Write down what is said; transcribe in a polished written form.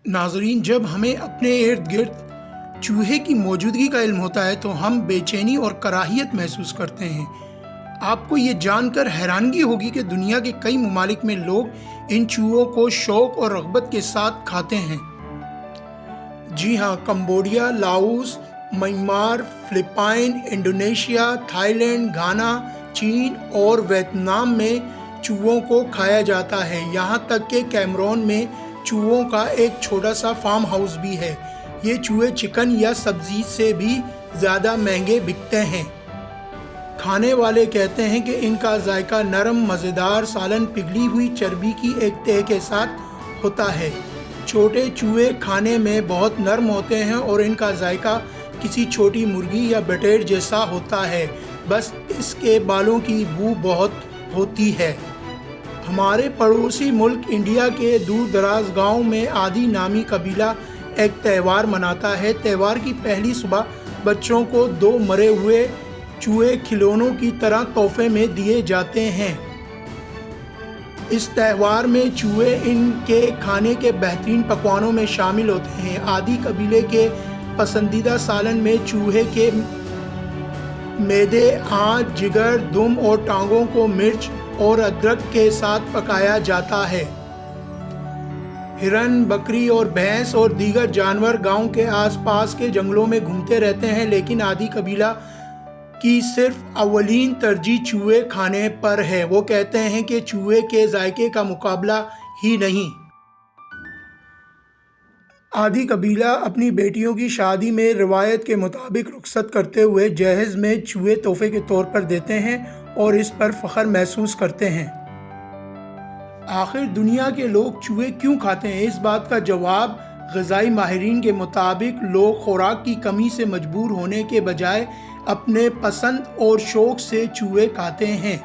ناظرین، جب ہمیں اپنے ارد گرد چوہے کی موجودگی کا علم ہوتا ہے تو ہم بے چینی اور کراہیت محسوس کرتے ہیں۔ آپ کو یہ جان کر حیرانگی ہوگی کہ دنیا کے کئی ممالک میں لوگ ان چوہوں کو شوق اور رغبت کے ساتھ کھاتے ہیں۔ جی ہاں، Cambodia, Laos, Myanmar, Philippines, Indonesia, Thailand, Ghana, چین اور ویتنام میں چوہوں کو کھایا جاتا ہے۔ یہاں تک کہ کیمرون میں چوہوں کا ایک چھوٹا سا فارم ہاؤس بھی ہے۔ یہ چوہے چکن یا سبزی سے بھی زیادہ مہنگے بکتے ہیں۔ کھانے والے کہتے ہیں کہ ان کا ذائقہ نرم، مزیدار سالن پگھلی ہوئی چربی کی ایک تہہ کے ساتھ ہوتا ہے۔ چھوٹے چوہے کھانے میں بہت نرم ہوتے ہیں اور ان کا ذائقہ کسی چھوٹی مرغی یا بٹیر جیسا ہوتا ہے، بس اس کے بالوں کی بو بہت ہوتی ہے۔ ہمارے پڑوسی ملک انڈیا کے دور دراز گاؤں میں آدی نامی قبیلہ ایک تہوار مناتا ہے۔ تہوار کی پہلی صبح بچوں کو 2 مرے ہوئے چوہے کھلونوں کی طرح تحفے میں دیے جاتے ہیں۔ اس تہوار میں چوہے ان کے کھانے کے بہترین پکوانوں میں شامل ہوتے ہیں۔ آدی قبیلے کے پسندیدہ سالن میں چوہے کے معدے، آنت، جگر، دم اور ٹانگوں کو مرچ اور ادرک کے ساتھ پکایا جاتا ہے۔ ہرن، بکری اور بھینس اور دیگر جانور گاؤں کے آس پاس کے جنگلوں میں گھومتے رہتے ہیں، لیکن آدی قبیلہ کی صرف اولین ترجیح چوہے کھانے پر ہے۔ وہ کہتے ہیں کہ چوہے کے ذائقے کا مقابلہ ہی نہیں۔ آدی قبیلہ اپنی بیٹیوں کی شادی میں روایت کے مطابق رخصت کرتے ہوئے جہیز میں چوہے تحفے کے طور پر دیتے ہیں اور اس پر فخر محسوس کرتے ہیں۔ آخر دنیا کے لوگ چوہے کیوں کھاتے ہیں؟ اس بات کا جواب غذائی ماہرین کے مطابق لوگ خوراک کی کمی سے مجبور ہونے کے بجائے اپنے پسند اور شوق سے چوہے کھاتے ہیں۔